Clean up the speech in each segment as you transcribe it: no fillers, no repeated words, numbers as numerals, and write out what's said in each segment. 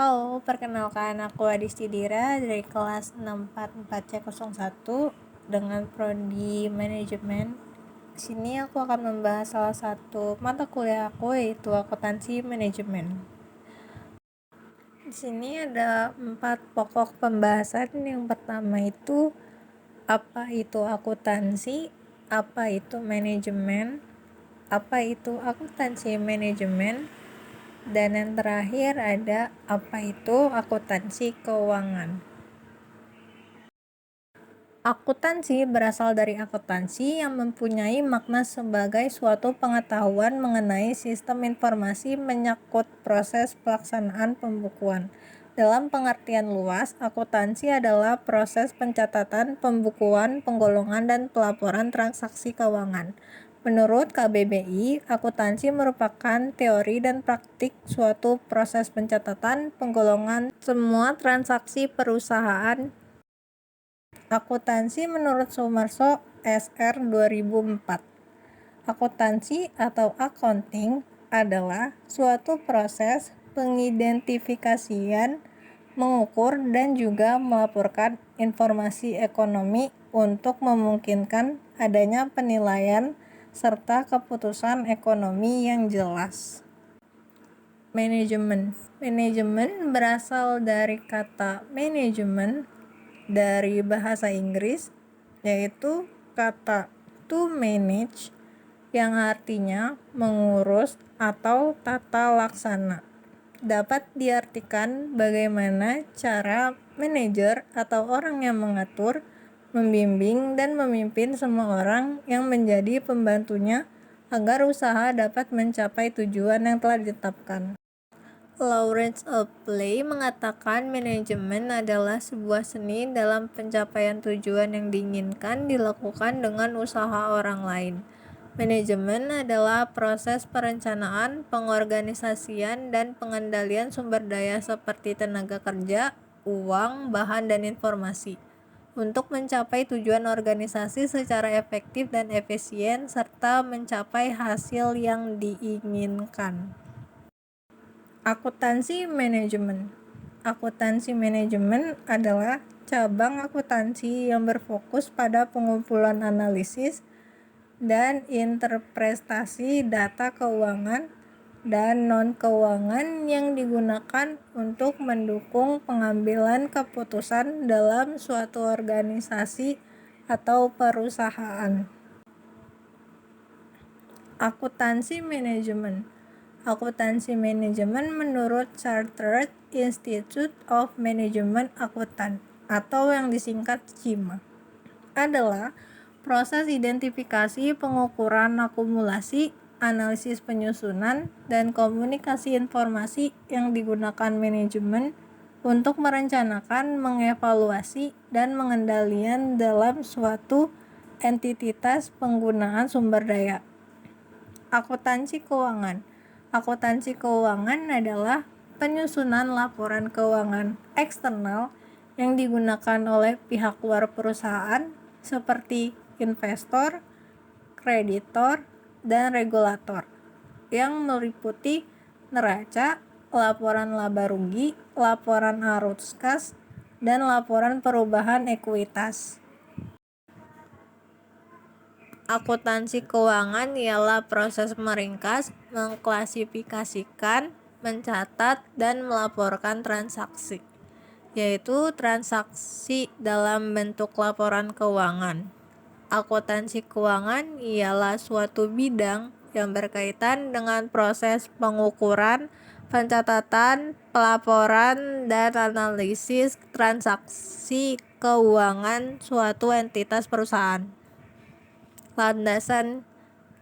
Halo, perkenalkan aku Adisti Dira dari kelas 644C01 dengan prodi manajemen. Di sini aku akan membahas salah satu mata kuliah aku, yaitu akuntansi manajemen. Di sini ada 4 pokok pembahasan. Yang pertama itu apa itu akuntansi, apa itu manajemen, apa itu akuntansi manajemen, dan yang terakhir ada apa itu akuntansi keuangan. Akuntansi berasal dari akuntansi yang mempunyai makna sebagai suatu pengetahuan mengenai sistem informasi menyangkut proses pelaksanaan pembukuan. Dalam pengertian luas, akuntansi adalah proses pencatatan, pembukuan, penggolongan, dan pelaporan transaksi keuangan. Menurut KBBI, akuntansi merupakan teori dan praktik suatu proses pencatatan, penggolongan semua transaksi perusahaan. Akuntansi menurut Sumarso Sr. 2004. Akuntansi atau accounting adalah suatu proses pengidentifikasian, mengukur, dan juga melaporkan informasi ekonomi untuk memungkinkan adanya penilaian serta keputusan ekonomi yang jelas. Manajemen berasal dari kata manajemen dari bahasa Inggris, yaitu kata to manage yang artinya mengurus atau tata laksana. Dapat diartikan bagaimana cara manajer atau orang yang mengatur, membimbing, dan memimpin semua orang yang menjadi pembantunya agar usaha dapat mencapai tujuan yang telah ditetapkan. Lawrence Opley mengatakan manajemen adalah sebuah seni dalam pencapaian tujuan yang diinginkan dilakukan dengan usaha orang lain. Manajemen adalah proses perencanaan, pengorganisasian, dan pengendalian sumber daya seperti tenaga kerja, uang, bahan, dan informasi untuk mencapai tujuan organisasi secara efektif dan efisien serta mencapai hasil yang diinginkan. Akuntansi manajemen adalah cabang akuntansi yang berfokus pada pengumpulan analisis dan interpretasi data keuangan dan non-keuangan yang digunakan untuk mendukung pengambilan keputusan dalam suatu organisasi atau perusahaan. Akuntansi manajemen menurut Chartered Institute of Management Accountant atau yang disingkat CIMA adalah proses identifikasi, pengukuran akumulasi, analisis penyusunan, dan komunikasi informasi yang digunakan manajemen untuk merencanakan, mengevaluasi, dan mengendalikan dalam suatu entitas penggunaan sumber daya. Akuntansi keuangan adalah penyusunan laporan keuangan eksternal yang digunakan oleh pihak luar perusahaan seperti investor, kreditor, dan regulator yang meliputi neraca, laporan laba rugi, laporan arus kas, dan laporan perubahan ekuitas. Akuntansi keuangan ialah proses meringkas, mengklasifikasikan, mencatat, dan melaporkan transaksi, yaitu transaksi dalam bentuk laporan keuangan. Akuntansi keuangan ialah suatu bidang yang berkaitan dengan proses pengukuran, pencatatan, pelaporan, dan analisis transaksi keuangan suatu entitas perusahaan. Landasan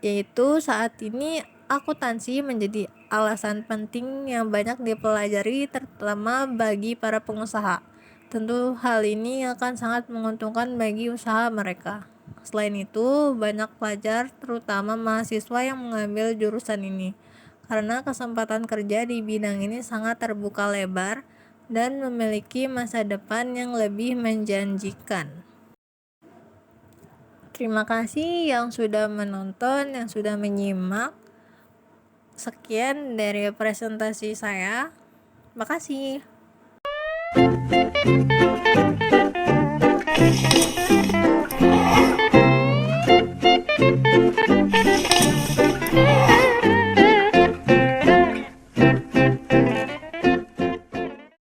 yaitu saat ini akuntansi menjadi alasan penting yang banyak dipelajari terutama bagi para pengusaha. Tentu hal ini akan sangat menguntungkan bagi usaha mereka. Selain itu, banyak pelajar terutama mahasiswa yang mengambil jurusan ini karena kesempatan kerja di bidang ini sangat terbuka lebar dan memiliki masa depan yang lebih menjanjikan. Terima kasih yang sudah menonton, yang sudah menyimak. Sekian dari presentasi saya. Makasih.